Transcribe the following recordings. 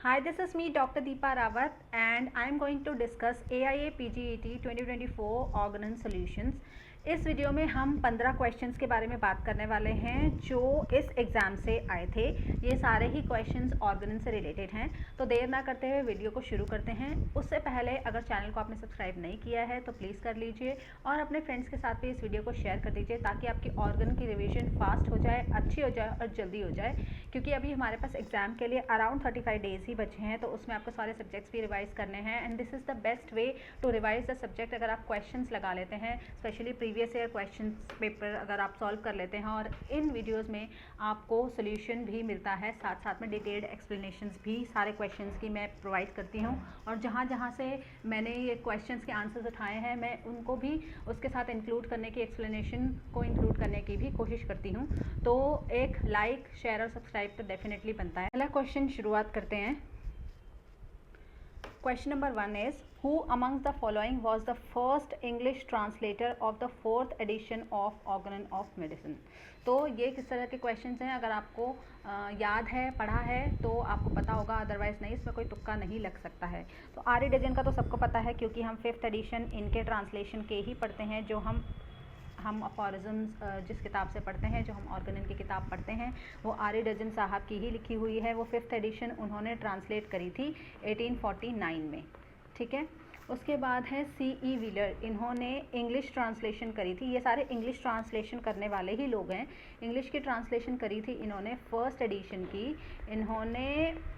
Hi, this is me, Dr. Deepa Rawat, and I am going to discuss AIA PGET 2024 Organon Solutions. इस video में हम 15 questions के बारे में बात करने वाले हैं जो इस एग्ज़ाम से आए थे। ये सारे ही क्वेश्चंस ऑर्गेनन से रिलेटेड हैं। तो देर ना करते हुए वीडियो को शुरू करते हैं। उससे पहले अगर चैनल को आपने सब्सक्राइब नहीं किया है तो प्लीज़ कर लीजिए और अपने फ्रेंड्स के साथ भी इस वीडियो को शेयर कर दीजिए ताकि आपकी ऑर्गन की रिविजन फास्ट हो जाए, अच्छी हो जाए और जल्दी हो जाए, क्योंकि अभी हमारे पास एग्ज़ाम के लिए अराउंड 35 डेज़ ही बचे हैं। तो उसमें आपको सारे सब्जेक्ट्स भी रिवाइज़ करने हैं and this is the best way to revise the subject. अगर आप क्वेश्चंस लगा लेते हैं, specially previous year question paper अगर आप सॉल्व कर लेते हैं और इन वीडियोस में आपको सोल्यूशन भी मिलता है, साथ साथ में डिटेल्ड एक्सप्लेनेशंस भी सारे क्वेश्चंस की मैं प्रोवाइड करती हूँ। और जहाँ जहाँ से मैंने ये क्वेश्चंस के आंसर्स उठाए हैं मैं उनको भी उसके साथ इंक्लूड करने की, एक्सप्लेनेशन को इंक्लूड करने की भी कोशिश करती हूँ। तो एक लाइक, शेयर और सब्सक्राइब तो डेफिनेटली बनता है। पहला क्वेश्चन शुरुआत करते हैं। Question number 1 is, who amongst the following was the first English translator of the 4th edition of Organon of Medicine? तो ये किस तरह के क्वेश्चंस हैं, अगर आपको याद है, पढ़ा है तो आपको पता होगा, अदरवाइज नहीं, इसमें कोई तुक्का नहीं लग सकता है। तो आर्य डजन का तो सबको पता है क्योंकि हम 5th एडिशन इनके ट्रांसलेशन के ही पढ़ते हैं। जो हम अफॉरिज़म्स जिस किताब से पढ़ते हैं, जो हम ऑर्गेनन की किताब पढ़ते हैं, वो आर्य डजन साहब की ही लिखी हुई है। वो 5th एडिशन उन्होंने ट्रांसलेट करी थी 1849 में, ठीक है। उसके बाद है C.E. व्हीलर, इन्होंने इंग्लिश ट्रांसलेशन करी थी। ये सारे इंग्लिश ट्रांसलेशन करने वाले ही लोग हैं। इंग्लिश की ट्रांसलेशन करी थी इन्होंने 1st एडिशन की, इन्होंने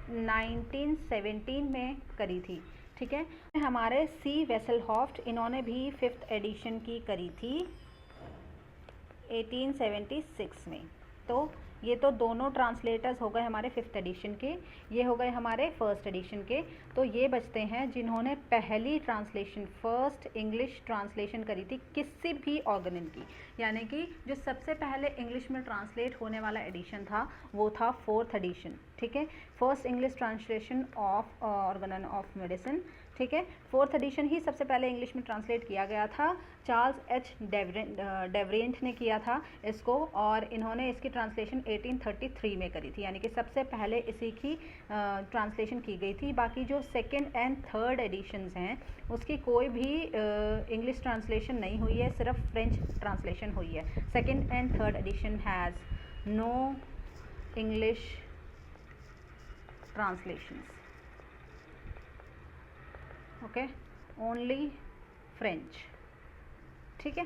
1917 में करी थी, ठीक है। हमारे C. वेसलहॉफ्ट, इन्होंने भी 5th एडिशन की करी थी 1876 में। तो ये तो दोनों ट्रांसलेटर्स हो गए हमारे 5th एडिशन के, ये हो गए हमारे 1st एडिशन के। तो ये बचते हैं जिन्होंने पहली ट्रांसलेशन, फर्स्ट इंग्लिश ट्रांसलेशन करी थी किसी भी ऑर्गेनन की, यानी कि जो सबसे पहले इंग्लिश में ट्रांसलेट होने वाला एडिशन था वो था 4th एडिशन, ठीक है। First English translation of Organon of medicine, ठीक है। 4th एडिशन ही सबसे पहले इंग्लिश में ट्रांसलेट किया गया था। चार्ल्स एच डेवरेंट ने किया था इसको, और इन्होंने इसकी ट्रांसलेशन 1833 में करी थी, यानी कि सबसे पहले इसी की ट्रांसलेशन की गई थी। बाकी जो 2nd एंड 3rd एडिशंस हैं उसकी कोई भी इंग्लिश ट्रांसलेशन नहीं हुई है, सिर्फ फ्रेंच ट्रांसलेशन हुई है। 2nd and 3rd edition has no English translations, okay, only French, ठीक है।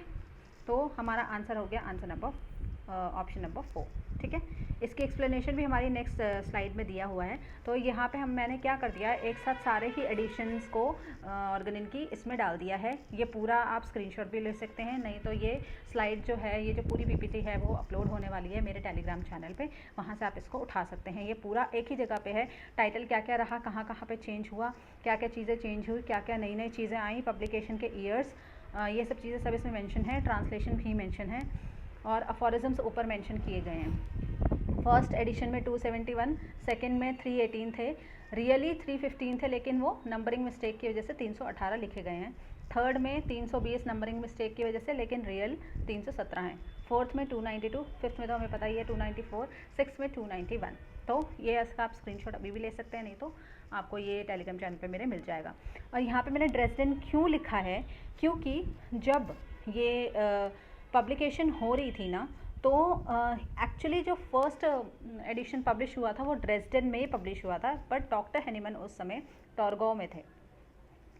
तो हमारा आंसर हो गया आंसर नंबर ऑप्शन नंबर 4, ठीक है। इसकी एक्सप्लेनेशन भी हमारी नेक्स्ट स्लाइड में दिया हुआ है। तो यहाँ पे मैंने क्या कर दिया, एक साथ सारे ही एडिशंस को ऑर्गेनन की इसमें डाल दिया है। ये पूरा आप स्क्रीनशॉट भी ले सकते हैं, नहीं तो ये स्लाइड जो है, ये जो पूरी पीपीटी है वो अपलोड होने वाली है मेरे टेलीग्राम चैनल पे, वहाँ से आप इसको उठा सकते हैं। ये पूरा एक ही जगह पे है, टाइटल क्या क्या रहा, कहाँ कहाँ पे चेंज हुआ, क्या क्या चीज़ें चेंज हुई, क्या क्या नई नई चीज़ें आई, पब्लिकेशन के ईयर्स, ये सब चीज़ें सब इसमें मेंशन है। ट्रांसलेशन भी मेंशन है और अफॉरिज़म्स ऊपर मेंशन किए गए हैं। फर्स्ट एडिशन में 271, सेकंड में 318 थे, रियली 315 थे, लेकिन वो नंबरिंग मिस्टेक की वजह से 318 लिखे गए हैं। थर्ड में 320 नंबरिंग मिस्टेक की वजह से, लेकिन रियल 317 हैं। फोर्थ में 292, फिफ्थ में तो हमें पता ही है 294, सिक्स में 291। तो ये इसका आप स्क्रीनशॉट अभी भी ले सकते हैं, नहीं तो आपको ये टेलीग्राम चैनल पे मेरे मिल जाएगा। और यहाँ पे मैंने ड्रेसडेन क्यों लिखा है, क्योंकि जब ये पब्लिकेशन हो रही थी ना, तो एक्चुअली जो फर्स्ट एडिशन पब्लिश हुआ था वो ड्रेसडेन में ही पब्लिश हुआ था, बट डॉक्टर हेनीमन उस समय टॉरगॉव में थे।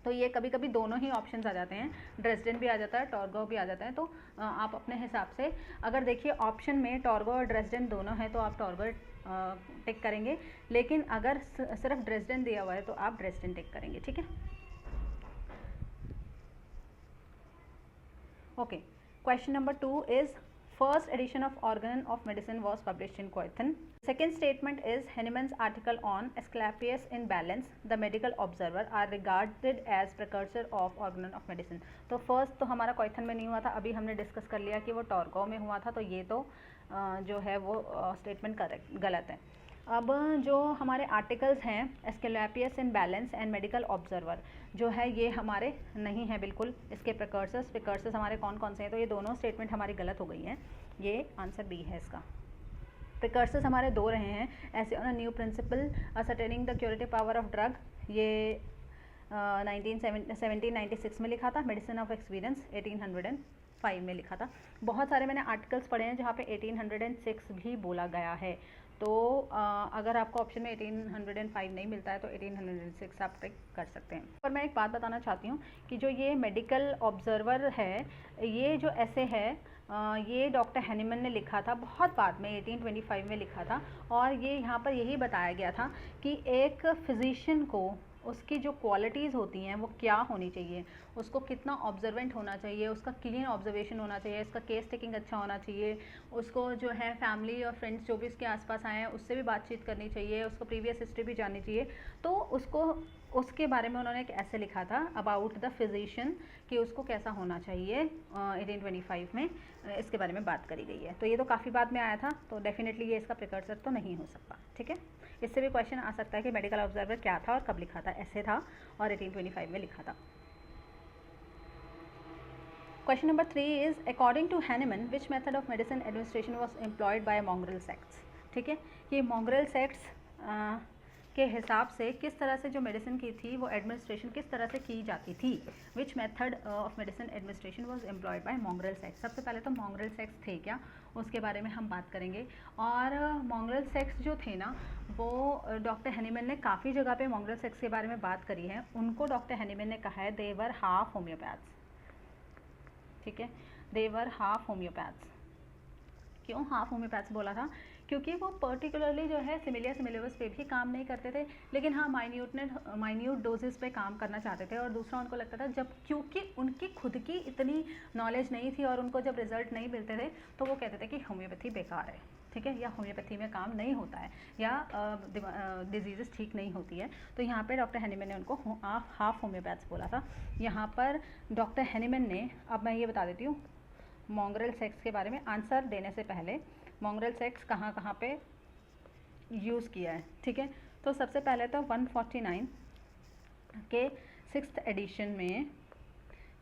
तो ये कभी कभी दोनों ही ऑप्शंस आ जाते हैं, ड्रेसडेन भी आ जाता है, टॉरगॉव भी आ जाता है। तो आप अपने हिसाब से अगर देखिए ऑप्शन में टॉरगॉव और ड्रेसडेन दोनों है तो आप टॉरगॉव टिक करेंगे, लेकिन अगर सिर्फ ड्रेसडेन दिया हुआ है तो आप ड्रेसडेन टिक करेंगे, ठीक है। Okay, question number 2 is, first edition of Organon of Medicine was published in Coethon. Second statement is, Henneman's article on Asclepius in Balance, the Medical Observer, are regarded as precursor of Organon of Medicine. तो first तो हमारा कोइथन में नहीं हुआ था, अभी हमने discuss कर लिया कि वो टॉरगॉव में हुआ था, तो ये तो जो है वो स्टेटमेंट करेक्ट गलत है। अब जो हमारे आर्टिकल्स हैं, Aesculapius in balance and medical observer, जो है ये हमारे नहीं है बिल्कुल, इसके प्रिकर्सर्स हमारे कौन कौन से हैं, तो ये दोनों स्टेटमेंट हमारी गलत हो गई हैं। ये आंसर बी है इसका। प्रिकर्सर्स हमारे दो रहे हैं, essay on a new principle ascertaining the curative power of drug, ये 1796 में लिखा था। मेडिसिन ऑफ एक्सपीरियंस 1805 में लिखा था। बहुत सारे मैंने आर्टिकल्स पढ़े हैं जहाँ पे 1806 भी बोला गया है। तो अगर आपको ऑप्शन में 1805 नहीं मिलता है तो 1806 आप टिक कर सकते हैं। और मैं एक बात बताना चाहती हूँ कि जो ये मेडिकल ऑब्जर्वर है, ये जो ऐसे है, ये डॉक्टर हैनिमन ने लिखा था बहुत बाद में, 1825 में लिखा था। और ये यहाँ पर यही बताया गया था कि एक फिजिशियन को उसकी जो क्वालिटीज़ होती हैं वो क्या होनी चाहिए, उसको कितना ऑब्जर्वेंट होना चाहिए, उसका क्लीन ऑब्जर्वेशन होना चाहिए, इसका केस टेकिंग अच्छा होना चाहिए, उसको जो है फैमिली और फ्रेंड्स जो भी इसके आसपास आए हैं उससे भी बातचीत करनी चाहिए, उसको प्रीवियस हिस्ट्री भी जाननी चाहिए। तो उसको उसके बारे में उन्होंने एक ऐसे लिखा था अबाउट द फिजिशियन कि उसको कैसा होना चाहिए। 1825 में इसके बारे में बात करी गई है। तो ये तो काफ़ी बाद में आया था, तो डेफिनेटली ये इसका प्रिकर्सर तो नहीं हो सकता। ठीक है, इससे भी क्वेश्चन आ सकता है कि मेडिकल ऑब्जर्वर क्या था और कब लिखा था। ऐसे था और 1825 में लिखा था। Question number 3 is according to Hahnemann which method of medicine administration was employed by mongrel sects. ठीक है, ये मॉन्ग्रेल सेक्ट्स के हिसाब से किस तरह से जो मेडिसिन की थी वो एडमिनिस्ट्रेशन किस तरह से की जाती थी। Which method of medicine administration was employed by mongrel sects. सबसे पहले तो मॉन्ग्रेल सेक्ट्स थे क्या, उसके बारे में हम बात करेंगे। और मॉन्ग्रेल सेक्ट्स जो थे ना, वो डॉक्टर हैनिमन ने काफ़ी जगह पे मॉन्ग्रेल सेक्ट्स के बारे में बात करी है। उनको डॉक्टर हैनिमन ने कहा है दे वर हाफ होम्योपैथ्स। ठीक है, दे वर हाफ होम्योपैथ्स। क्यों हाफ होम्योपैथ्स बोला था? क्योंकि वो पर्टिकुलरली जो है सिमिलिया सिमिलिबस पे भी काम नहीं करते थे, लेकिन हाँ माइन्यूट डोजेस पे काम करना चाहते थे। और दूसरा उनको लगता था जब, क्योंकि उनकी खुद की इतनी नॉलेज नहीं थी और उनको जब रिजल्ट नहीं मिलते थे तो वो कहते थे कि होम्योपैथी बेकार है। ठीक है, या होम्योपैथी में काम नहीं होता है, या डिजीज़ ठीक नहीं होती है। तो यहाँ पे डॉक्टर हैनिमन ने उनको हाफ होम्योपैथ्स बोला था। यहाँ पर डॉक्टर हैनिमन ने, अब मैं ये बता देती हूँ मॉन्ग्रेल सेक्ट्स के बारे में। आंसर देने से पहले मॉन्ग्रेल सेक्ट्स कहाँ कहाँ पे यूज़ किया है। ठीक है, तो सबसे पहले तो 149 के 6th एडिशन में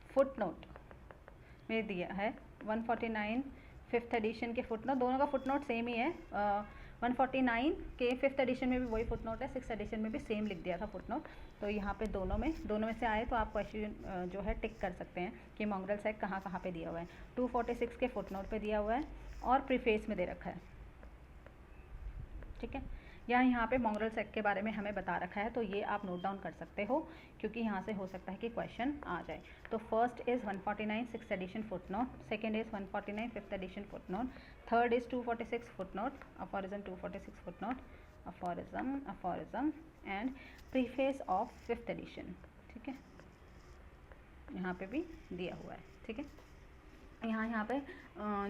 फुट नोट में दिया है। 149 5th एडिशन के फुट नोट, दोनों का फुट नोट सेम ही है। 149 के 5th एडिशन में भी वही फुट नोट है, 6th एडिशन में भी सेम लिख दिया था फुट नोट। तो यहाँ पे दोनों में से आए तो आप क्वेश्चन जो है टिक कर सकते हैं कि मॉन्ग्रेल सेक्ट कहाँ कहाँ पे दिया हुआ है। 246 के फुट नोट पे दिया हुआ है और प्रीफेस में दे रखा है। ठीक है, यहाँ पे मॉन्ग्रेल सेक्ट के बारे में हमें बता रखा है, तो ये आप नोट डाउन कर सकते हो क्योंकि यहाँ से हो सकता है कि क्वेश्चन आ जाए। तो first is 149 6th edition foot note, second is 149 5th edition foot note, third is 246 foot note, aphorism 246 foot note, aphorism and preface of 5th edition. ठीक है, यहाँ पे भी दिया हुआ है। ठीक है, यहाँ पे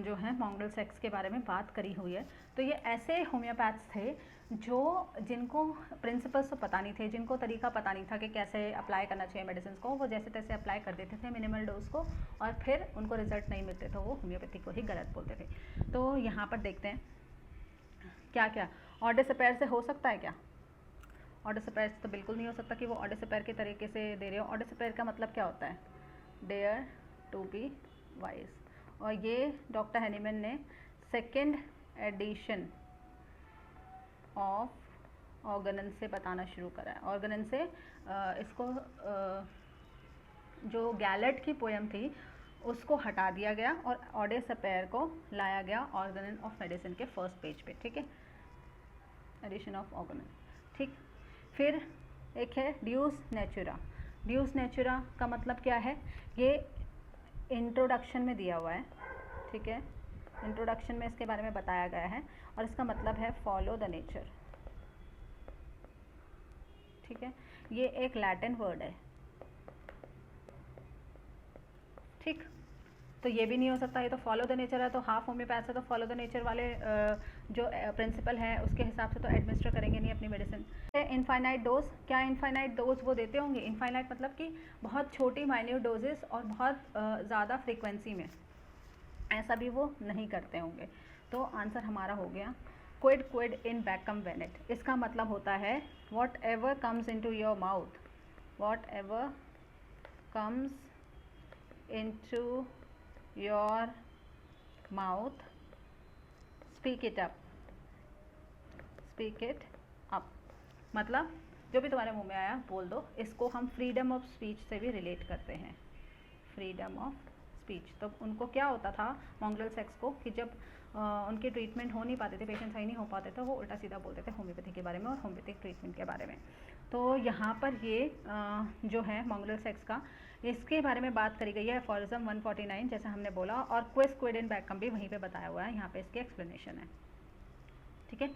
जो है मॉन्ग्रेल सेक्ट्स के बारे में बात करी हुई है। तो ये ऐसे होम्योपैथ्स थे जो जिनको प्रिंसिपल्स तो पता नहीं थे, जिनको तरीका पता नहीं था कि कैसे अप्लाई करना चाहिए मेडिसिन को, वो जैसे तैसे अप्लाई कर देते थे मिनिमल डोज को, और फिर उनको रिजल्ट नहीं मिलते तो वो होम्योपैथी को ही गलत बोलते थे। तो यहाँ पर देखते हैं क्या क्या ऑर्डेसिपेर से हो सकता है। क्या ऑर्डेसिपेर से तो बिल्कुल नहीं हो सकता कि वो ऑर्डेसिपेर के तरीके से दे रहे हो। ऑर्डेसिपेर का मतलब क्या होता है? Dare to be wise. और ये डॉक्टर हैनिमन ने 2nd एडिशन ऑफ ऑर्गेनन से बताना शुरू करा है। ऑर्गेनन से इसको जो गैलेट की पोएम थी उसको हटा दिया गया और ऑर्डेसिपेर को लाया गया ऑर्गेनन ऑफ मेडिसिन के फर्स्ट पेज पे। ठीक है, एडिशन ऑफ ऑर्गेनन। ठीक, फिर एक है ड्यूस नेचुरा। ड्यूस नेचुरा का मतलब क्या है? ये इंट्रोडक्शन में दिया हुआ है। ठीक है, इंट्रोडक्शन में इसके बारे में बताया गया है और इसका मतलब है फॉलो द नेचर। ठीक है, ये एक लैटिन वर्ड है। ठीक, तो ये भी नहीं हो सकता, ये तो फॉलो द नेचर है, तो हाफ होम्योपैथ है तो फॉलो द नेचर वाले जो प्रिंसिपल है उसके हिसाब से तो एडमिनिस्टर करेंगे नहीं अपनी मेडिसिन। इनफाइनाइट डोज, क्या इनफाइनाइट डोज वो देते होंगे? इनफाइनाइट मतलब कि बहुत छोटी माइन्यूट डोजेस और बहुत ज़्यादा फ्रीक्वेंसी में, ऐसा भी वो नहीं करते होंगे। तो आंसर हमारा हो गया क्विड इन बैकम वेनेट। इसका मतलब होता है whatever comes into your mouth, whatever comes into your mouth speak it up, speak it up, मतलब जो भी तुम्हारे मुंह में आया बोल दो। इसको हम फ्रीडम ऑफ स्पीच से भी रिलेट करते हैं, फ्रीडम ऑफ स्पीच। तो उनको क्या होता था मॉन्ग्रेल सेक्स को कि जब उनके ट्रीटमेंट हो नहीं पाते थे, पेशेंट सही नहीं हो पाते थे, वो उल्टा सीधा बोलते थे होम्योपैथी के बारे में और होम्योपैथिक ट्रीटमेंट के बारे में। तो यहाँ पर ये जो है मॉन्ग्रेल सेक्स का, इसके बारे में बात करी गई है एफोरिज्म 149 जैसे हमने बोला, और क्विज क्विड एंड बैकम भी वहीं पे बताया हुआ है, यहाँ पे इसकी एक्सप्लेनेशन है। ठीक है,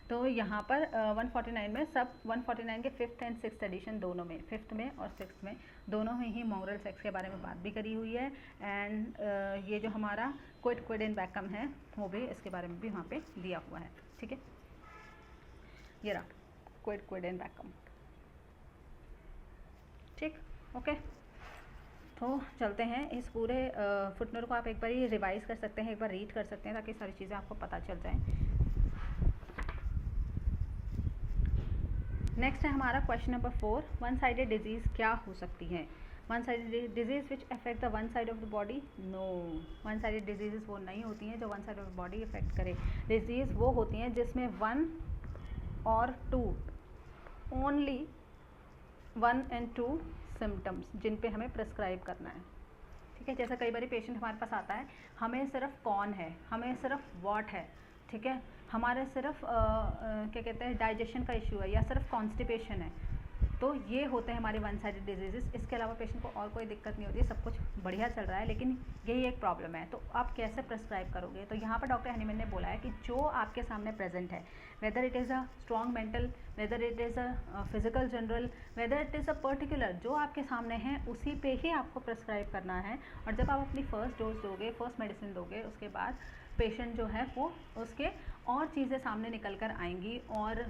तो यहाँ पर 149 में सब 149 के 5th एंड 6th एडिशन दोनों में, 5th में और 6th में दोनों में ही मॉन्ग्रेल सेक्स के बारे में बात भी करी हुई है। एंड ये जो हमारा क्विड क्विड एंड बैकम है वो भी इसके बारे में भी वहाँ पे दिया हुआ है। ठीक है, ये रहा क्विड क्विड एंड बैकम। ठीक, ओके, तो चलते हैं इस पूरे फुटनोट को आप एक बार ही रिवाइज कर सकते हैं, एक बार रीड कर सकते हैं ताकि सारी चीज़ें आपको पता चल जाएं। नेक्स्ट है हमारा question number 4, one sided disease क्या हो सकती है? One sided disease which affect the one side of the body? No, one sided disease वो नहीं होती हैं जो one side of the body affect करे। डिजीज़ वो होती हैं जिसमें 1 और 2, ओनली 1 and 2 सिम्टम्स जिन पे हमें प्रिस्क्राइब करना है। ठीक है, जैसे कई बार पेशेंट हमारे पास आता है, हमें सिर्फ कौन है, हमें सिर्फ वॉट है, ठीक है, हमारे सिर्फ क्या कहते हैं डाइजेशन का इशू है या सिर्फ कॉन्स्टिपेशन है, तो ये होते हैं हमारे वन साइडेड डिजीज़। इसके अलावा पेशेंट को और कोई दिक्कत नहीं होती है, सब कुछ बढ़िया चल रहा है, लेकिन यही एक प्रॉब्लम है। तो आप कैसे प्रिस्क्राइब करोगे? तो यहाँ पर डॉक्टर हनीमैन ने बोला है कि जो आपके सामने प्रेजेंट है, whether it is a strong mental, whether it is a physical general, whether it is a particular, जो आपके सामने है उसी पे ही आपको प्रिस्क्राइब करना है। और जब आप अपनी फर्स्ट डोज दोगे, फर्स्ट मेडिसिन दोगे, उसके बाद पेशेंट जो है वो उसके और चीज़ें सामने निकल कर आएंगी और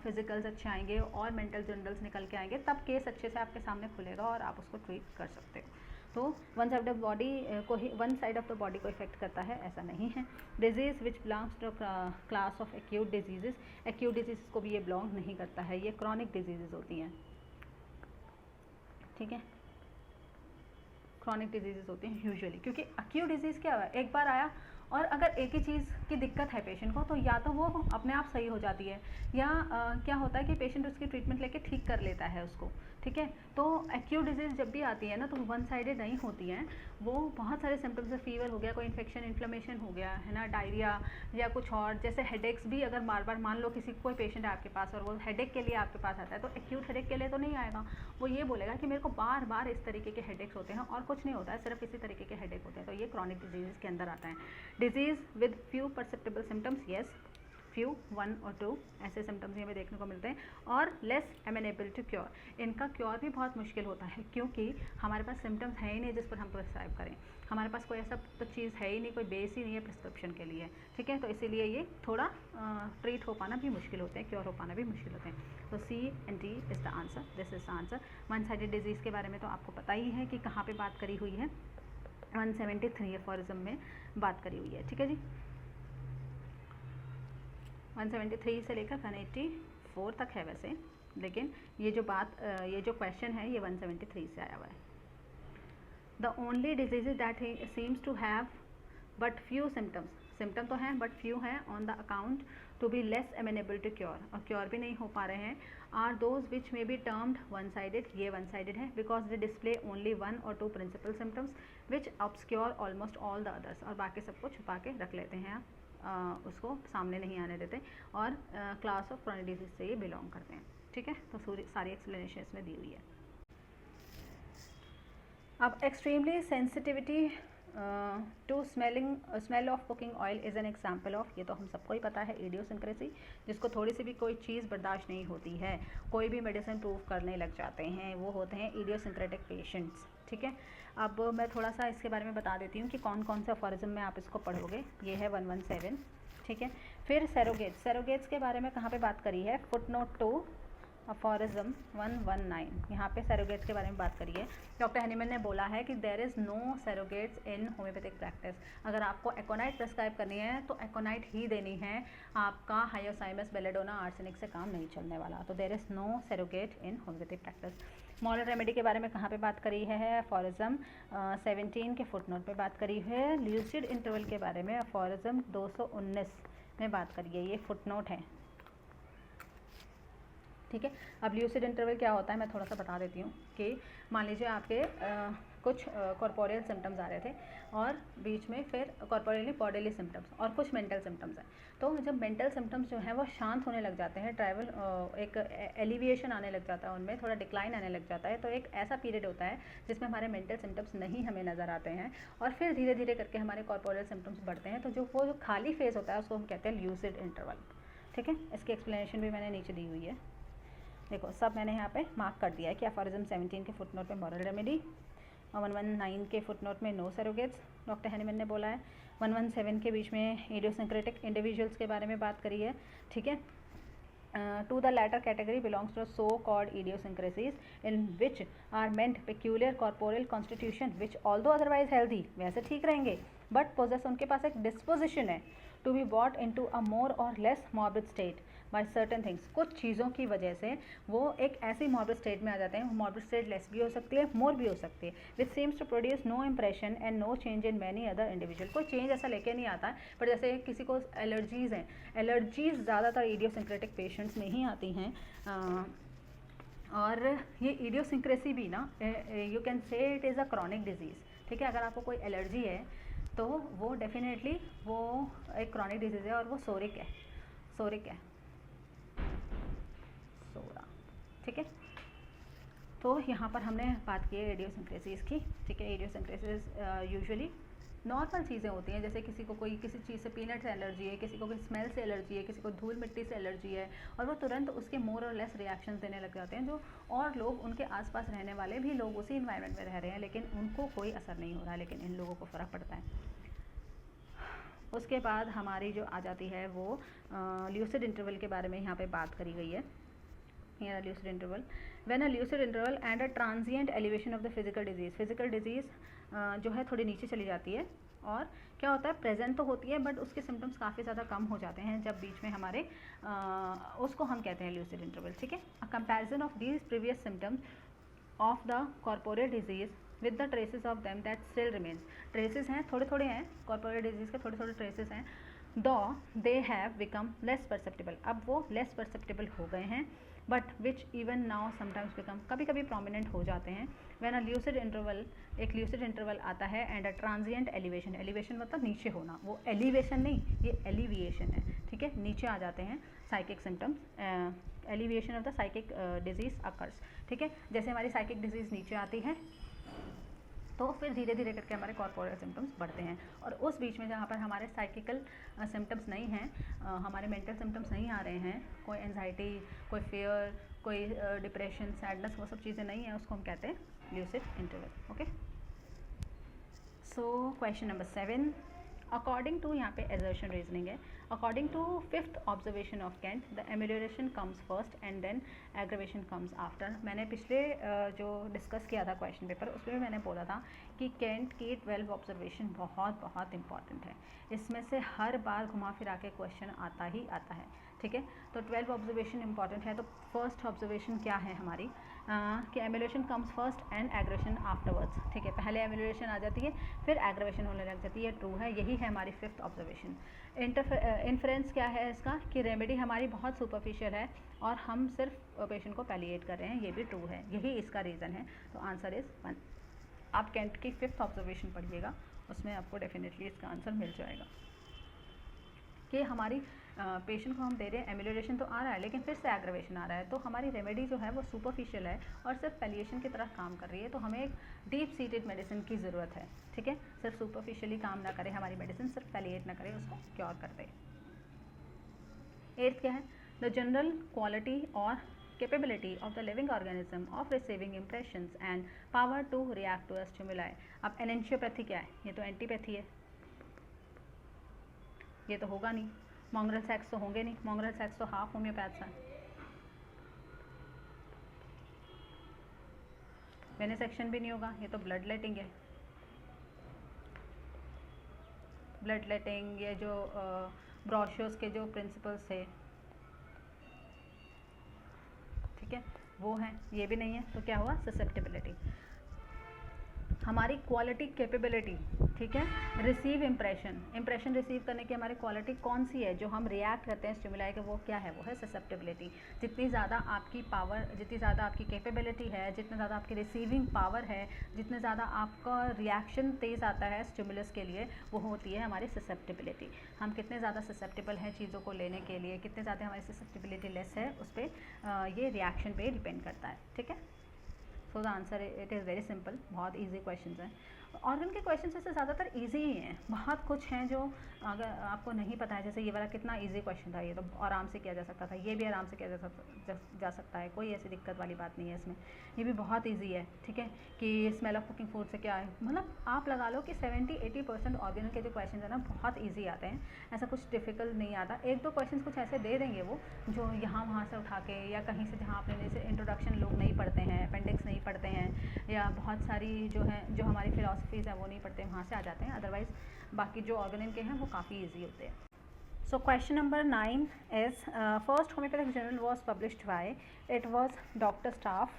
फिज़िकल्स अच्छे आएंगे और मेंटल जनरल्स निकल के आएंगे, तब केस अच्छे से आपके सामने खुलेगा और आप उसको ट्रीट कर सकते हो। तो वन साइड ऑफ बॉडी को ही, one side of the body को इफेक्ट करता है ऐसा नहीं है। Disease which belongs to class of acute disease, acute disease को भी ये बिलोंग नहीं करता है, ये क्रॉनिक डिजीज़ होती हैं। ठीक है, क्रॉनिक डिजीज़ होती हैं यूजुअली, क्योंकि एक्यूट डिजीज़ क्या है, एक बार आया और अगर एक ही चीज़ की दिक्कत है पेशेंट को, तो या तो वो अपने आप सही हो जाती है या क्या होता है कि पेशेंट उसकी ट्रीटमेंट लेके ठीक कर लेता है उसको। ठीक है, तो एक्यूट डिजीज़ जब भी आती है ना तो वन साइडेड नहीं होती हैं, वो बहुत सारे सिम्टम्स है, फीवर हो गया, कोई इन्फेक्शन इन्फ्लेमेशन हो गया है ना, डायरिया या कुछ और, जैसे हेडेक्स भी अगर बार बार मान लो किसी कोई पेशेंट है आपके पास और वो हेडेक के लिए आपके पास आता है, तो एक्यूट हेडेक के लिए तो नहीं आएगा, वो ये बोलेगा कि मेरे को बार बार इस तरीके के हेडेक्स होते हैं और कुछ नहीं होता है, सिर्फ इसी तरीके के हेडेक होते हैं, तो ये क्रॉनिक डिजीज़ के अंदर आता है। Disease with few perceptible symptoms, yes, few 1 और 2 ऐसे सिम्टम्स हमें देखने को मिलते हैं, और लेस एमेनेबल टू क्योर, इनका क्योर भी बहुत मुश्किल होता है क्योंकि हमारे पास सिम्टम्स है ही नहीं जिस पर हम प्रिस्क्राइब करें, हमारे पास कोई ऐसा तो चीज़ है ही नहीं, कोई बेस ही नहीं है प्रिस्क्रिप्शन के लिए। ठीक है, तो इसीलिए ये थोड़ा ट्रीट हो पाना भी मुश्किल होते हैं, क्योर हो पाना भी मुश्किल होते हैं। तो C and D is the answer, this is the answer. One sided disease के बारे में तो आपको पता ही है कि कहाँ पर बात करी हुई है, 173 एफोरिज्म में बात करी हुई है। ठीक है जी, 173 से लेकर 184 तक है वैसे, लेकिन ये जो बात ये जो क्वेश्चन है ये 173 से आया हुआ है। The only disease that seems to have but few symptoms, symptom तो हैं बट फ्यू हैं, on the account to be less amenable to cure, और क्योर भी नहीं हो पा रहे हैं, are those which may be termed one sided, ये वन साइडेड है, बिकॉज दे डिस्प्ले ओनली 1 और 2 principal symptoms which obscure almost all the others, और बाकी सबको छुपा के रख लेते हैं, उसको सामने नहीं आने देते, और क्लास ऑफ क्रॉनिक डिजीज से ये बिलोंग करते हैं। ठीक है, तो सारी एक्सप्लेनेशन इसमें दी हुई है। अब extremely sensitivity to smell of cooking oil is an example of, ये तो हम सबको ही पता है, इडियोसिंक्रेसी, जिसको थोड़ी सी भी कोई चीज़ बर्दाश्त नहीं होती है, कोई भी मेडिसिन प्रूव करने लग जाते हैं, वो होते हैं इडियोसिंक्रेटिक पेशेंट्स। ठीक है, अब मैं थोड़ा सा इसके बारे में बता देती हूँ कि कौन कौन सा एफोरिज्म में आप इसको पढ़ोगे। ये है 117। ठीक है, फिर सेरोगेट्स, सेरोगेट्स के बारे में कहाँ पे बात करी है, फुटनोट 2 एफोरिज्म 119, यहाँ पे सेरोगेट्स के बारे में बात करी है। डॉक्टर हनीमैन ने बोला है कि there is no surrogates in homeopathic practice, अगर आपको एकोनाइट प्रेस्क्राइब करनी है तो एकोनाइट ही देनी है, आपका हायोसाइमस बेलेडोना आर्सेनिक से काम नहीं चलने वाला, तो there is no surrogate in homeopathic practice. Modern remedy के बारे में कहाँ पे बात करी है, एफोरिज्म 17 के फुटनोट पे बात करी है। ल्यूसिड इंटरवल के बारे में एफोरिज्म 219 में बात करी है, ये फुटनोट है। ठीक है। अब ल्यूसिड इंटरवल क्या होता है मैं थोड़ा सा बता देती हूँ कि मान लीजिए आपके कुछ कॉर्पोरियल सिम्टम्स आ रहे थे और बीच में फिर कॉर्पोरियली बॉडीली सिम्टम्स और कुछ मेंटल सिम्टम्स हैं। तो जब मेंटल सिम्टम्स जो हैं वो शांत होने लग जाते हैं, ट्रैवल एक एलिविएशन आने लग जाता है, उनमें थोड़ा डिक्लाइन आने लग जाता है, तो एक ऐसा पीरियड होता है जिसमें हमारे मेंटल सिम्टम्स नहीं हमें नज़र आते हैं और फिर धीरे धीरे करके हमारे कॉर्पोरियल सिम्टम्स बढ़ते हैं। तो जो खाली फेज़ होता है उसको हम कहते हैं ल्यूसिड इंटरवल। ठीक है, इसकी एक्सप्लेनेशन भी मैंने नीचे दी हुई है, देखो सब मैंने यहाँ पे मार्क कर दिया है कि अफॉरिज्म 17 के फुटनोट में मॉरल रेमेडी, 119 के फुटनोट में नो सरोगेट्स डॉक्टर हैनीमैन ने बोला है, 117 के बीच में इडियोसिंक्रेटिक इंडिविजुअल्स के बारे में बात करी है। ठीक है, to the latter category belongs to so-called idiosyncrasies in which are meant peculiar corporeal constitution which although otherwise healthy, वैसे ठीक रहेंगे but possess, उनके पास एक disposition है to be brought into a more or less morbid state by certain things, कुछ चीज़ों की वजह से वो एक ऐसी morbid state में आ जाते हैं। morbid state less भी हो सकती है, more भी हो सकती है, which seems to produce no impression and no change in many other individual, कोई चेंज ऐसा लेके नहीं आता है। पर जैसे किसी को एलर्जीज़ हैं, एलर्जीज़ ज़्यादातर इडियोसिंक्रेटिक पेशेंट्स में ही आती हैं और ये इडियोसिंक्रेसी भी ना you can say it is a chronic disease. ठीक है, अगर आपको कोई एलर्जी है तो वो डेफिनेटली वो एक क्रॉनिक डिजीज़ है और वो सोरिक है, सोरा। ठीक है, तो यहाँ पर हमने बात की है इडियोसिंक्रेसीज़ की। ठीक है, इडियोसिंक्रेसीज़ यूजुअली नॉर्मल चीज़ें होती हैं, जैसे किसी को कोई किसी चीज़ से पीनट से एलर्जी है, किसी को कोई स्मेल से एलर्जी है, किसी को धूल मिट्टी से एलर्जी है और वो तुरंत उसके मोर और लेस रिएक्शन देने लग जाते हैं, जो और लोग उनके आसपास रहने वाले भी लोग उसी इन्वायरमेंट में रह रहे हैं लेकिन उनको कोई असर नहीं हो रहा है, लेकिन इन लोगों को फ़र्क पड़ता है। उसके बाद हमारी जो आ जाती है वो ल्यूसिड इंटरवल के बारे में यहाँ पे बात करी गई है। Here a lucid interval, when a lucid interval and a transient elevation of the physical disease जो है थोड़ी नीचे चली जाती है और क्या होता है, प्रेजेंट तो होती है बट उसके सिम्टम्स काफ़ी ज़्यादा कम हो जाते हैं जब बीच में हमारे उसको हम कहते हैं ल्यूसिड इंटरवल। ठीक है, a comparison of these previous symptoms of the corporeal disease with the traces of them that still remains, traces हैं थोड़े थोड़े हैं, कॉर्पोरियल डिजीज़ के थोड़े थोड़े ट्रेसेस हैं, दो they have become less perceptible, अब वो लेस परसेप्टेबल हो गए हैं, but which even now sometimes become, कभी कभी प्रोमिनेंट हो जाते हैं। व्हेन अ ल्यूसिड इंटरवल, एक ल्यूसिड इंटरवल आता है and a transient elevation, elevation मतलब नीचे होना, वो एलिवेशन नहीं ये एलिविएशन है। ठीक है, नीचे आ जाते हैं psychic symptoms, alleviation of the psychic disease occurs. ठीक है, जैसे हमारी साइकिक डिजीज़ नीचे आती है तो फिर धीरे धीरे करके हमारे कॉर्पोरल सिम्टम्स बढ़ते हैं और उस बीच में जहाँ पर हमारे साइकिकल सिम्टम्स नहीं हैं, हमारे मेंटल सिम्टम्स नहीं आ रहे हैं, कोई एंजाइटी, कोई फेयर, कोई डिप्रेशन, सैडनेस, वो सब चीज़ें नहीं हैं, उसको हम कहते हैं lucid interval. Okay, so question number 7, according to, यहाँ पे एजर्शन रीजनिंग है, according to fifth observation of Kent the amelioration comes first and then aggravation comes after. मैंने पिछले जो डिस्कस किया था क्वेश्चन पेपर उसमें भी मैंने बोला था कि केंट की 12 ऑब्जर्वेशन बहुत बहुत इंपॉर्टेंट है, इसमें से हर बार घुमा फिरा के क्वेश्चन आता ही आता है। ठीक है, तो 12 ऑब्जर्वेशन इंपॉर्टेंट है। तो फर्स्ट ऑब्जर्वेशन क्या है हमारी कि एमेलियोरेशन comes first and aggravation afterwards. ठीक है, पहले एमेलियोरेशन आ जाती है फिर एग्रेवेशन होने लग जाती है, ट्रू है, यही है हमारी फिफ्थ ऑब्जर्वेशन। इन्फ्रेंस क्या है इसका कि रेमेडी हमारी बहुत सुपरफिशियल है और हम सिर्फ पेशेंट को पैलिएट कर रहे हैं, ये भी ट्रू है, यही इसका रीज़न है। तो आंसर इज़ 1। आप केंट की फिफ्थ ऑब्जर्वेशन पढ़िएगा, उसमें आपको डेफिनेटली इसका आंसर मिल जाएगा कि हमारी पेशेंट को हम दे रहे हैं, एमेलियोरेशन तो आ रहा है लेकिन फिर से एग्रेवेशन आ रहा है, तो हमारी रेमेडी जो है वो सुपरफिशियल है और सिर्फ पैलिएशन की तरह काम कर रही है, तो हमें एक डीप सीटेड मेडिसिन की ज़रूरत है। ठीक है, सिर्फ सुपरफिशियली काम ना करे हमारी मेडिसिन, सिर्फ पैलिएट ना करे, उसको क्योर कर दे। 8th क्या है, द जनरल क्वालिटी और capability of the living organism of receiving impressions and power to react to a stimuli। अब एनेंशियोपैथी क्या है, ये तो एंटीपैथी है, ये तो होगा नहीं, मॉन्ग्रल सैक्स तो होंगे नहीं, मॉन्ग्रल सैक्स तो हाफ होम्योपैथ्स हैं, वेनेसेक्शन भी नहीं होगा, ये तो ब्लड लेटिंग है, ब्लड लेटिंग, ये जो ब्रॉशर्स के जो प्रिंसिपल्स थे, ठीक है, वो हैं, ये भी नहीं है, तो क्या हुआ, ससेप्टेबिलिटी। हमारी क्वालिटी कैपेबिलिटी, ठीक है। रिसीव इम्प्रेशन, इम्प्रेशन रिसीव करने की हमारी क्वालिटी कौन सी है, जो हम रिएक्ट करते हैं स्टिमुलाई के, वो क्या है, वो है ससेप्टिबिलिटी। जितनी ज़्यादा आपकी पावर, जितनी ज़्यादा आपकी कैपेबिलिटी है, जितना ज़्यादा आपकी रिसीविंग पावर है, जितने ज़्यादा आपका रिएक्शन तेज़ आता है स्टिमुलस के लिए, वो होती है हमारी ससेप्टिबिलिटी। हम कितने ज़्यादा ससेप्टिबल हैं चीज़ों को लेने के लिए, कितने ज़्यादा हमारी ससेप्टिबिलिटी लेस है, उस पर ये रिएक्शन पे डिपेंड करता है, ठीक है। So the answer it is very simple, बहुत इजी क्वेश्चंस हैं। ऑर्गन के क्वेश्चन से ज़्यादातर इजी ही हैं, बहुत कुछ हैं जो अगर आपको नहीं पता है, जैसे ये वाला कितना इजी क्वेश्चन था, ये तो आराम से किया जा सकता था, ये भी आराम से किया जा सकता है, कोई ऐसी दिक्कत वाली बात नहीं है इसमें, ये भी बहुत इजी है, ठीक है। कि स्मेल ऑफ कुकिंग फूड से क्या है, मतलब आप लगा लो कि 70-80% ऑर्गेनिक के जो क्वेश्चन है ना बहुत ईजी आते हैं, ऐसा कुछ डिफ़िकल्ट नहीं आता। एक दो क्वेश्चन कुछ ऐसे दे देंगे वो, जो यहाँ वहाँ से उठा के या कहीं से जहाँ आपने जैसे इंट्रोडक्शन लोग नहीं पढ़ते हैं, अपेंडिक्स नहीं पढ़ते हैं, या बहुत सारी जो है जो हमारी फिलॉसफीज़ है वो नहीं पढ़ते, वहाँ से आ जाते हैं। अदरवाइज़ बाकी जो ऑर्गेनिक के हैं वो काफ़ी ईजी होते हैं। So question number 9 is first homeopathic journal was published by, it was Dr. Staff।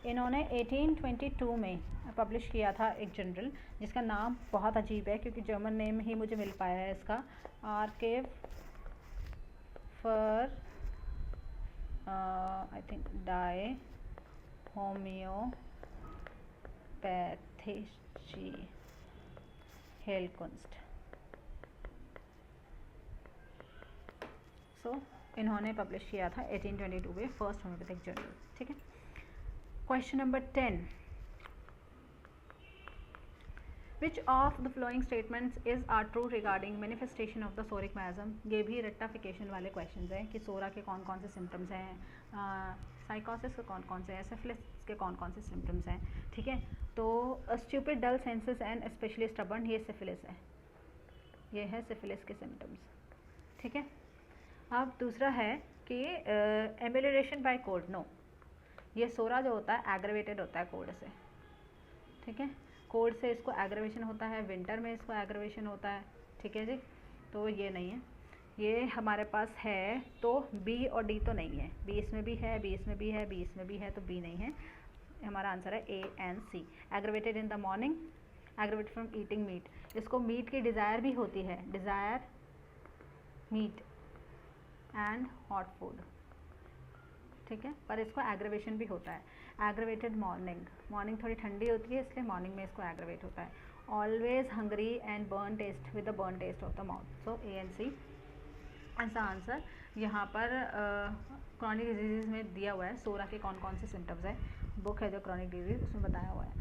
इन्होंने 1822 में पब्लिश किया था एक जर्नल, जिसका नाम बहुत अजीब है क्योंकि जर्मन नेम ही मुझे मिल पाया है इसका, archive for I think die homoeopathy Heilkunst. So इन्होंने पब्लिश किया था 1822 में फर्स्ट होम्योपैथिक जर्नल, ठीक है। Question number 10, which of the following statements is are true regarding manifestation of the psoric miasm. ये भी रेक्टाफिकेशन वाले क्वेश्चन हैं कि सोरा के कौन कौन से सिम्टम्स हैं, साइकोसिस के कौन कौन से हैं, सिफिलिस के कौन कौन से सिम्टम्स हैं, ठीक है। तो stupid, dull, senses and specially stubborn, ये सिफिलिस है, ये है सिफिलिस के सिम्टम्स, ठीक है। अब दूसरा है कि एमिलिरेशन बाय कोल्ड, नो, ये सोरा जो होता है एग्रेवेटेड होता है कोल्ड से, ठीक है। कोल्ड से इसको एग्रेवेशन होता है, विंटर में इसको एग्रेवेशन होता है, ठीक है जी। तो ये नहीं है, ये हमारे पास है तो बी और डी तो नहीं है, बी इसमें भी है, बी इसमें भी है, बी इसमें भी है, तो बी नहीं है, हमारा आंसर है A and C. Aggravated in the morning, aggravated from eating meat, इसको मीट की डिज़ायर भी होती है, desire meat and hot food, ठीक है, पर इसको एग्रेवेशन भी होता है। एग्रेवेटेड मॉर्निंग, मॉर्निंग थोड़ी ठंडी होती है इसलिए मॉर्निंग में इसको एग्रेवेट होता है। Always hungry and burn taste with the burn taste of the mouth, so A and C ऐसा आंसर यहाँ पर क्रॉनिक डिजीज़ में दिया हुआ है। सोरा के कौन कौन से सिम्टम्स हैं, बुक है जो क्रॉनिक डिजीज़, उसमें बताया हुआ है।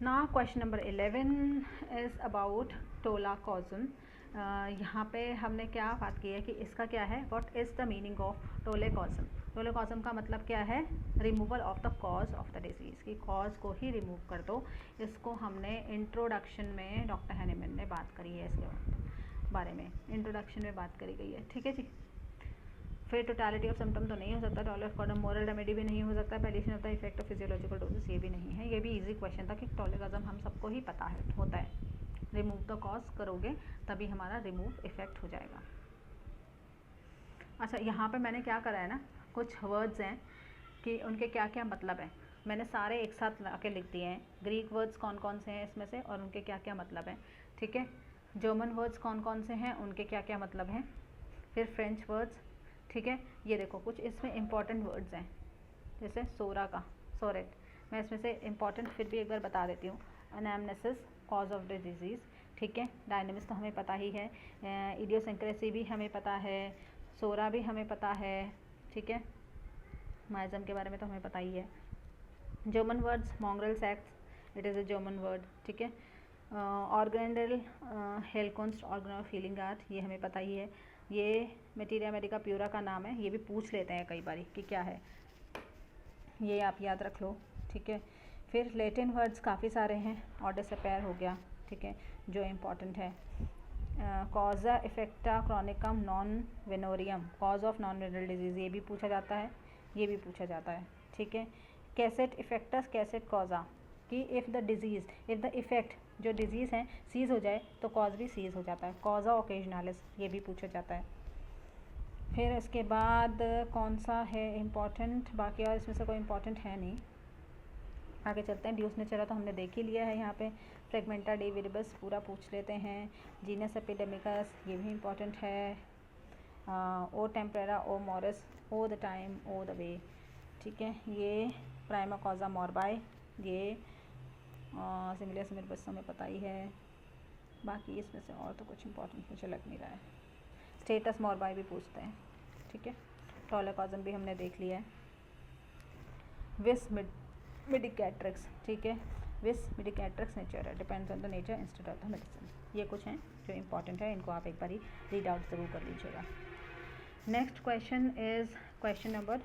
ना क्वेश्चन नंबर 11 इज़ अबाउट टोलाकोजम। यहाँ पे हमने क्या बात की है कि इसका क्या है, what is the meaning of tolle causam. Tolle causam का मतलब क्या है, removal of the cause of the disease, की कॉज को ही रिमूव कर दो। इसको हमने इंट्रोडक्शन में डॉक्टर हैनेमन ने बात करी है, इसके बारे में इंट्रोडक्शन में बात करी गई है, ठीक है जी। फिर टोटलिटी ऑफ सिम्टम तो नहीं हो सकता, टोलेकोजम मोरल रेमेडी भी नहीं हो सकता, palliation of the effect of physiological doses ये भी नहीं है। ये भी इजी क्वेश्चन था कि टोलेकोजम हम सबको ही पता है होता है, रिमूव द कॉज करोगे तभी हमारा रिमूव इफेक्ट हो जाएगा। अच्छा, यहाँ पे मैंने क्या करा है ना, कुछ वर्ड्स हैं कि उनके क्या क्या मतलब है, मैंने सारे एक साथ ला के लिख दिए हैं। ग्रीक वर्ड्स कौन कौन से हैं इसमें से और उनके क्या क्या मतलब हैं, ठीक है। जर्मन वर्ड्स कौन कौन से हैं, उनके क्या क्या मतलब हैं, फिर फ्रेंच वर्ड्स, ठीक है। ये देखो कुछ इसमें इंपॉर्टेंट वर्ड्स हैं, जैसे सोरा का सोरेट, मैं इसमें से इंपॉर्टेंट फिर भी एक बार बता देती हूँ। Anamnesis, cause of the disease, ठीक है। डायनेमिक्स तो हमें पता ही है, इडियोसिंक्रेसी भी हमें पता है, सोरा भी हमें पता है, ठीक है। माइजम के बारे में तो हमें पता ही है। German words, mongrel sects, it is a German word, ठीक है। Organon Heilkunst, organ of healing art, ये हमें पता ही है। ये मटीरिया मेडिका प्यूरा का नाम है, ये भी पूछ लेते हैं कई बारी कि क्या है, ये आप याद रख लो, ठीक है। फिर लैटिन वर्ड्स काफ़ी सारे हैं, ऑर्डर से पैर हो गया, ठीक है, जो इम्पॉर्टेंट है। Causa effecta chronicum non venereum, cause of non venereal disease, ये भी पूछा जाता है, ये भी पूछा जाता है, ठीक है। कैसेट इफेक्टस, कैसेट कॉजा, कि if the disease, if the effect जो डिजीज़ है सीज़ हो जाए तो कॉज भी सीज़ हो जाता है। कॉजा ओकेजनालिस, ये भी पूछा जाता है। फिर इसके बाद कौन सा है इम्पॉर्टेंट, बाकी और इसमें से कोई इम्पॉर्टेंट है नहीं। आगे चलते हैं। ड्यूस नेचर तो हमने देख ही लिया है। यहाँ पे फ्रेगमेंटा डी विरिबस पूरा पूछ लेते हैं। जीनस एपिडेमिकस ये भी इम्पॉर्टेंट है। O tempora, O mores, O the time, O the way, ठीक है। ये प्राइमा कॉजा मॉर्बाई, ये सिंगलियस मिरबस हमें पता ही है। बाकी इसमें से और तो कुछ इम्पोर्टेंट मुझे लग नहीं रहा है। स्टेटस मॉर्बाई भी पूछते हैं, ठीक है। टॉलेकॉजम भी हमने देख लिया है। विस मिडिकैट्रिक्स, ठीक है। विस मिडिकैट्रिक्स नेचर है, depends on the nature instead of the medicine. ये कुछ हैं जो इम्पॉर्टेंट है, इनको आप एक बार रीड आउट ज़रूर कर लीजिएगा। Next question is question number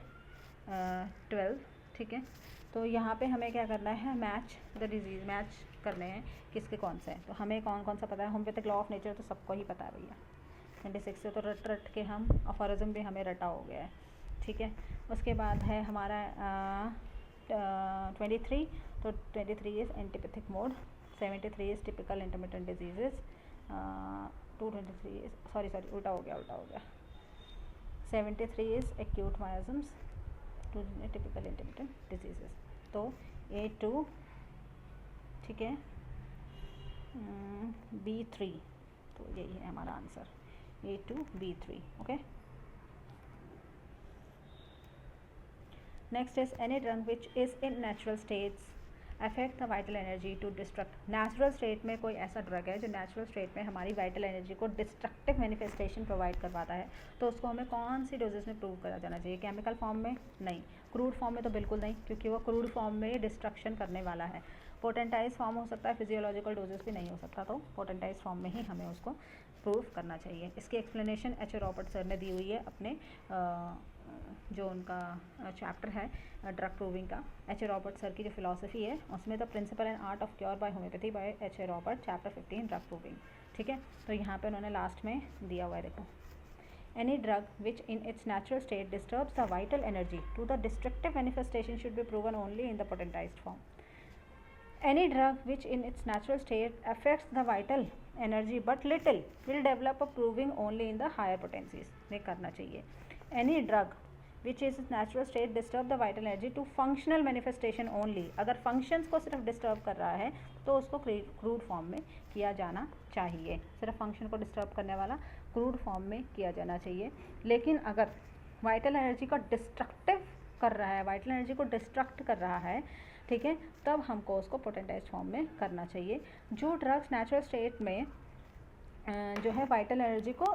12, ठीक है। तो यहाँ पे हमें क्या करना है, मैच द डिजीज़, मैच करने हैं किसके कौन से हैं। तो हमें कौन कौन सा पता है। होम्योपैथिक लॉ ऑफ नेचर तो सबको ही पता है भैया, 26 से तो रट के हम, अफोरिज्म भी हमें रटा हो गया है, ठीक है। उसके बाद है हमारा 23, तो 23 is antipathic mode, 73 is typical intermittent diseases, 223 sorry उल्टा हो गया 73 is acute miasms, 2 typical intermittent diseases. तो A2, ठीक है, B3, तो यही है हमारा answer, A2 B3, okay. Next is any drug which is in natural states affect the vital energy to destruct. Natural state में कोई ऐसा ड्रग है जो नेचुरल स्टेट में हमारी वाइटल एनर्जी को डिस्ट्रक्टिव मैनिफेस्टेशन प्रोवाइड करवाता है, तो उसको हमें कौन सी डोजेस में प्रूव करा जाना चाहिए। केमिकल फॉर्म में नहीं, क्रूड फॉर्म में तो बिल्कुल नहीं, क्योंकि वो क्रूड फॉर्म में डिस्ट्रक्शन करने वाला है। पोटेंटाइज फॉर्म हो सकता है, फिजियोलॉजिकल डोजेस भी नहीं हो सकता, तो पोटेंटाइज फॉर्म में ही हमें उसको प्रूव करना चाहिए। इसकी एक्सप्लेनेशन एच रॉबर्ट सर ने दी हुई है अपने जो उनका चैप्टर है ड्रग प्रूविंग का। एच रॉबर्ट सर की जो फिलॉसफी है उसमें the principle and art of cure by homeopathy by H Robert, chapter 15 drug proving, ठीक है। तो यहाँ पे उन्होंने लास्ट में दिया हुआ है, देखो। Any drug which in its natural state disturbs the vital energy to the destructive manifestation should be proven only in the potentised form. Any drug which in its natural state affects the vital energy but little will develop a proving only in the higher potencies. ये करना चाहिए। Any drug which is its natural state disturb the vital energy to functional manifestation only. अगर functions को सिर्फ disturb कर रहा है तो उसको crude form में किया जाना चाहिए। सिर्फ function को disturb करने वाला crude form में किया जाना चाहिए। लेकिन अगर vital energy को destructive कर रहा है, vital energy को destruct कर रहा है, ठीक है, तब हमको उसको पोटेंटाइज्ड फॉर्म में करना चाहिए। जो ड्रग्स नेचुरल स्टेट में जो है वाइटल एनर्जी को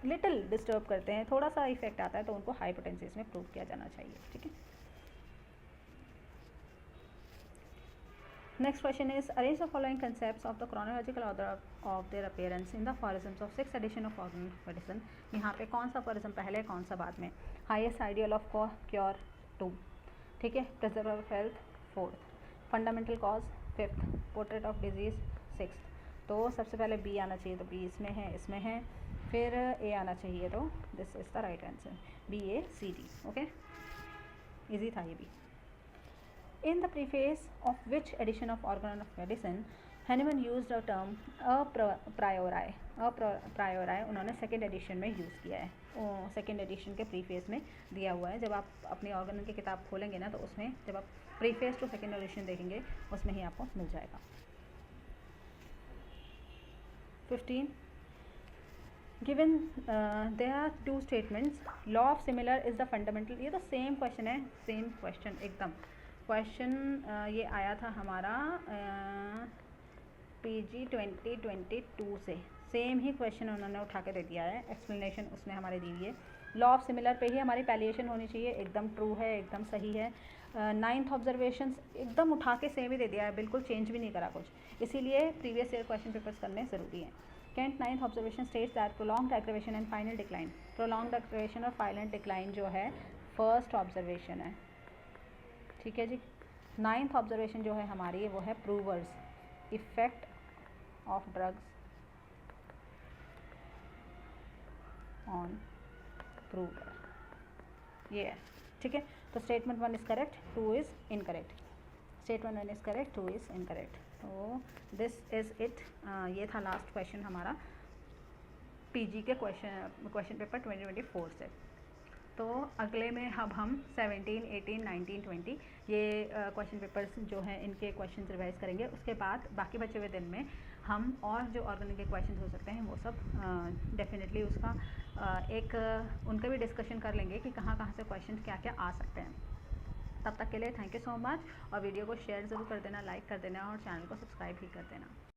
लिटिल डिस्टर्ब करते हैं, थोड़ा सा इफेक्ट आता है, तो उनको हाई पोटेंसीज में प्रूव किया जाना चाहिए, ठीक है। Next question is arrange the following concepts of the chronological order of their appearance in the aphorisms of 6th edition of organic medicine. यहाँ पे कौन सा अफोरिज्म पहले, कौन सा बाद में। हाईएस्ट आइडियल ऑफ क्योर 2, ठीक है। Preserver of health 4th, fundamental cause 5th, portrait of disease 6th। तो सबसे पहले बी आना चाहिए, तो बी इसमें है, फिर ए आना चाहिए, तो this is the right answer, BACD, okay. Easy था ये भी। In the preface of which edition of organ of medicine Hahnemann used the term a priori उन्होंने 2nd एडिशन में यूज़ किया है। 2nd एडिशन के प्रीफेस में दिया हुआ है। जब आप अपनी ऑर्गन की किताब खोलेंगे ना, तो उसमें जब आप प्रीफेस टू 2nd एडिशन देखेंगे, उसमें ही आपको मिल जाएगा। 15 given there are 2 statements, law of similar is the fundamental. ये तो सेम क्वेश्चन है, सेम क्वेश्चन एकदम। क्वेश्चन ये आया था हमारा PG 2022 से, सेम ही क्वेश्चन उन्होंने उठा के दे दिया है, एक्सप्लेनेशन उसमें हमारे दी हुई है। लॉ ऑफ सिमिलर पे ही हमारी पैलिएशन होनी चाहिए, एकदम ट्रू है, एकदम सही है। 9th ऑब्जर्वेशंस एकदम उठा के सेम ही दे दिया है, बिल्कुल चेंज भी नहीं करा कुछ, इसीलिए प्रीवियस ईयर क्वेश्चन पेपर्स करने ज़रूरी हैं। Kent 9th observation states that prolonged aggravation and final decline. Prolonged aggravation और फाइनल डिक्लाइन जो है 1st ऑब्जर्वेशन है, ठीक है जी। 9th ऑब्जर्वेशन जो है हमारी, वो है प्रूवर्स, effect of drugs on prover, ये है, ठीक है। तो statement 1 is correct, 2 is incorrect. Statement 1 is correct, 2 is incorrect. तो दिस इज़ इट। ये था लास्ट क्वेश्चन हमारा PG के क्वेश्चन पेपर 2024 से। तो अगले में अब हम 17, 18, 19, 20 ये क्वेश्चन पेपर्स जो हैं इनके क्वेश्चन रिवाइज करेंगे। उसके बाद बाकी बचे हुए दिन में हम और जो ऑर्गेनिक के क्वेश्चन हो सकते हैं वो सब डेफिनेटली उसका एक उनका भी डिस्कशन कर लेंगे कि कहाँ कहाँ से क्वेश्चन क्या क्या आ सकते हैं। तब तक के लिए थैंक यू सो मच, और वीडियो को शेयर ज़रूर कर देना, लाइक कर देना और चैनल को सब्सक्राइब भी कर देना।